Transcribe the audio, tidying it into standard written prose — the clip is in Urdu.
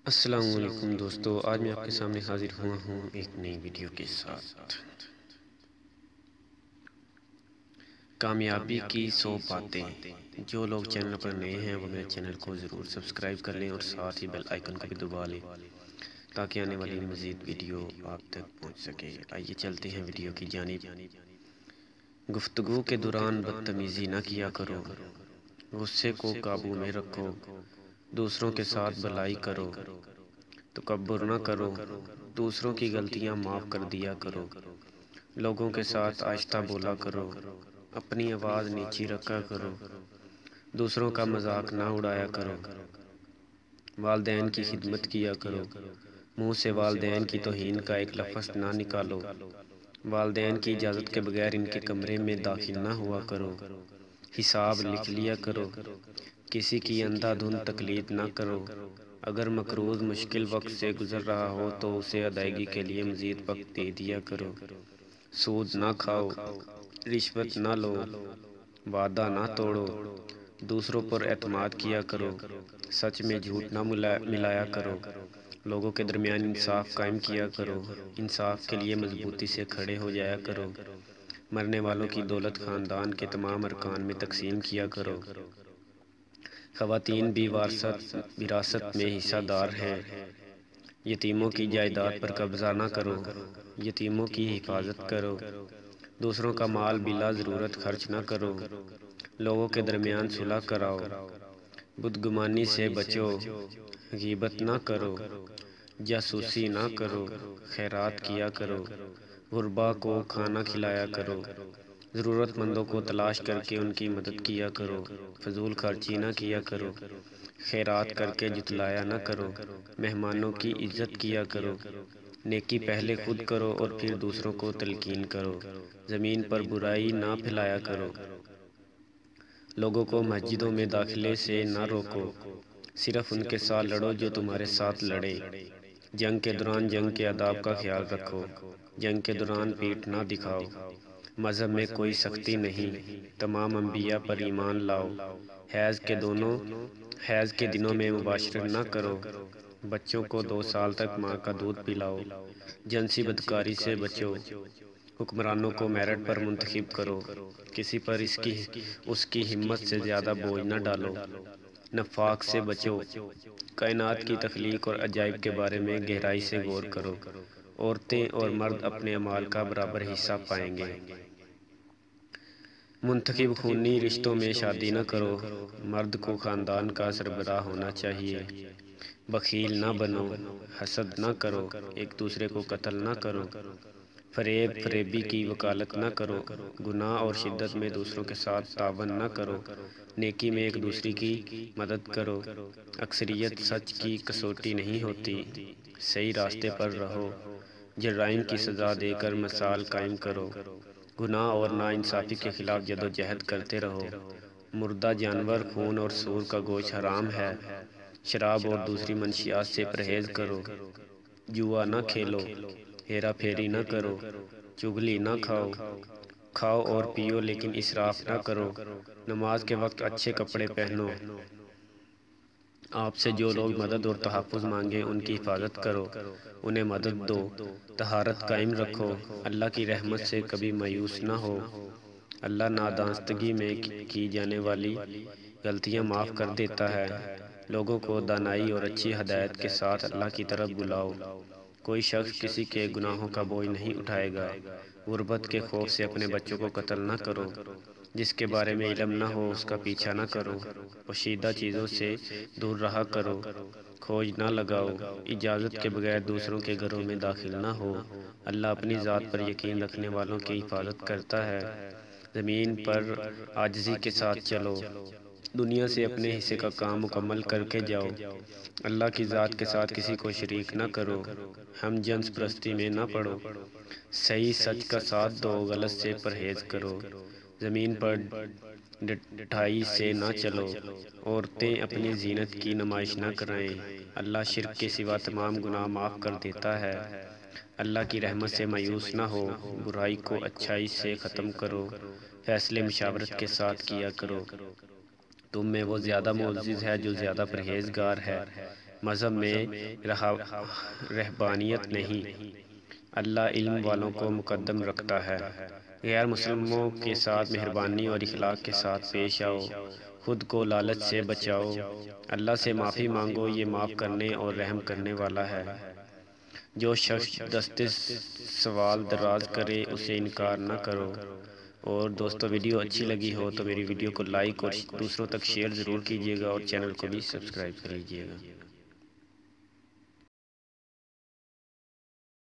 السلام علیکم دوستو، آج میں آپ کے سامنے حاضر ہوا ہوں ایک نئی ویڈیو کے ساتھ۔ کامیابی کی 100 باتیں۔ جو لوگ چینل پر نئے ہیں وہ میرے چینل کو ضرور سبسکرائب کر لیں اور ساتھ ہی بیل آئیکن کو بھی دبا لیں تاکہ آنے والی مزید ویڈیو آپ تک پہنچ سکے۔ آئیے چلتے ہیں ویڈیو کی جانب۔ گفتگو کے دوران بدتمیزی نہ کیا کرو، غصے کو قابو میں رکھو، دوسروں کے ساتھ بھلائی کرو، تکبر نہ کرو، دوسروں کی غلطیاں معاف کر دیا کرو، لوگوں کے ساتھ آہستہ بولا کرو، اپنی آواز نیچی رکھا کرو، دوسروں کا مذاق نہ اڑایا کرو، والدین کی خدمت کیا کرو، منہ سے والدین کی توہین کا ایک لفظ نہ نکالو، والدین کی اجازت کے بغیر ان کے کمرے میں داخل نہ ہوا کرو، حساب لکھ لیا کرو، کسی کی اندھا دھند تقلید نہ کرو، اگر مقروض مشکل وقت سے گزر رہا ہو تو اسے ادائیگی کے لیے مزید وقت دے دیا کرو، سود نہ کھاؤ، رشوت نہ لو، وعدہ نہ توڑو، دوسروں پر اعتماد کیا کرو، سچ میں جھوٹ نہ ملایا کرو، لوگوں کے درمیان انصاف قائم کیا کرو، انصاف کے لیے مضبوطی سے کھڑے ہو جایا کرو، مرنے والوں کی دولت خاندان کے تمام ارکان میں تقسیم کیا کرو، خواتین بھی وراثت میں حصہ دار ہیں، یتیموں کی جائیداد پر قبضہ نہ کرو، یتیموں کی حفاظت کرو، دوسروں کا مال بلا ضرورت خرچ نہ کرو، لوگوں کے درمیان صلح کراؤ، بدگمانی سے بچو، غیبت نہ کرو، جاسوسی نہ کرو، خیرات کیا کرو، غربا کو کھانا کھلایا کرو، ضرورت مندوں کو تلاش کر کے ان کی مدد کیا کرو، فضول خرچی نہ کیا کرو، خیرات کر کے جتلایا نہ کرو، مہمانوں کی عزت کیا کرو، نیکی پہلے خود کرو اور پھر دوسروں کو تلقین کرو، زمین پر برائی نہ پھیلایا کرو، لوگوں کو مسجدوں میں داخلے سے نہ روکو، صرف ان کے ساتھ لڑو جو تمہارے ساتھ لڑے، جنگ کے دوران جنگ کے آداب کا خیال رکھو، جنگ کے دوران پیٹھ نہ دکھاؤ، مذہب میں کوئی سختی نہیں، تمام انبیاء پر ایمان لاؤ، حیض کے دنوں میں مباشرت نہ کرو، بچوں کو 2 سال تک ماں کا دودھ پلاؤ، جنسی بدکاری سے بچو، حکمرانوں کو میرٹ پر منتخب کرو، کسی پر اس کی ہمت سے زیادہ بوجھ نہ ڈالو، نفاق سے بچو، کائنات کی تخلیق اور عجائب کے بارے میں گہرائی سے غور کرو، عورتیں اور مرد اپنے اعمال کا برابر حصہ پائیں گے، منتخب خونی رشتوں میں شادی نہ کرو، مرد کو خاندان کا سربراہ ہونا چاہیے، بخیل نہ بنو، حسد نہ کرو، ایک دوسرے کو قتل نہ کرو، فریبی کی وکالت نہ کرو، گناہ اور شدت میں دوسروں کے ساتھ تعاون نہ کرو، نیکی میں ایک دوسرے کی مدد کرو، اکثریت سچ کی کسوٹی نہیں ہوتی، صحیح راستے پر رہو، جرائم کی سزا دے کر مثال قائم کرو، گناہ اور ناانصافی کے خلاف جدوجہد کرتے رہو، مردہ جانور، خون اور سور کا گوشت حرام ہے، شراب اور دوسری منشیات سے پرہیز کرو، جوا نہ کھیلو، ہیرا پھیری نہ کرو، چغلی نہ کھاؤ اور پیو لیکن اسراف نہ کرو، نماز کے وقت اچھے کپڑے پہنو، آپ سے جو لوگ مدد اور تحفظ مانگیں ان کی حفاظت کرو، انہیں مدد دو، طہارت قائم رکھو، اللہ کی رحمت سے کبھی مایوس نہ ہو، اللہ نادانستگی میں کی جانے والی غلطیاں معاف کر دیتا ہے، لوگوں کو دانائی اور اچھی ہدایت کے ساتھ اللہ کی طرف بلاؤ، کوئی شخص کسی کے گناہوں کا بوجھ نہیں اٹھائے گا، غربت کے خوف سے اپنے بچوں کو قتل نہ کرو، جس کے بارے میں علم نہ ہو اس کا پیچھا نہ کرو، پوشیدہ چیزوں سے دور رہا کرو، کھوج نہ لگاؤ، اجازت کے بغیر دوسروں کے گھروں میں داخل نہ ہو، اللہ اپنی ذات پر یقین رکھنے والوں کی حفاظت کرتا ہے، زمین پر عاجزی کے ساتھ چلو، دنیا سے اپنے حصے کا کام مکمل کر کے جاؤ، اللہ کی ذات کے ساتھ کسی کو شریک نہ کرو، ہم جنس پرستی میں نہ پڑو، صحیح سچ کا ساتھ دو، غلط سے پرہیز کرو، زمین پر ڈٹھائی سے نہ چلو، عورتیں اپنی زینت کی نمائش نہ کرائیں، اللہ شرک کے سوا تمام گناہ معاف کر دیتا ہے، اللہ کی رحمت سے مایوس نہ ہو، برائی کو اچھائی سے ختم کرو، فیصلے مشاورت کے ساتھ کیا کرو، تم میں وہ زیادہ معزز ہے جو زیادہ پرہیزگار ہے، مذہب میں رہبانیت نہیں، اللہ علم والوں کو مقدم رکھتا ہے۔ غیر مسلموں کے ساتھ مہربانی اور اخلاق کے ساتھ پیش آؤ، خود کو لالچ سے بچاؤ، اللہ سے معافی مانگو، یہ معاف کرنے اور رحم کرنے والا ہے۔ جو شخص دست سوال دراز کرے اسے انکار نہ کرو۔ اور دوستو ویڈیو اچھی لگی ہو تو میری ویڈیو کو لائک اور دوسروں تک شیئر ضرور کیجیے گا، اور چینل کو بھی سبسکرائب کر لیجیے گا۔